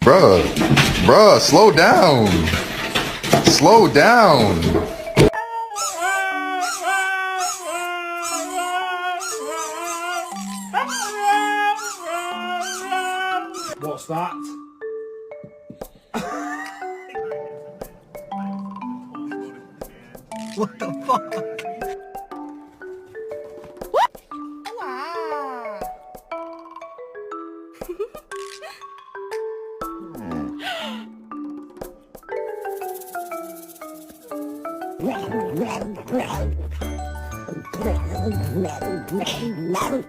Bruh, bruh, slow down. Slow down. What's that? What the fuck? Wow.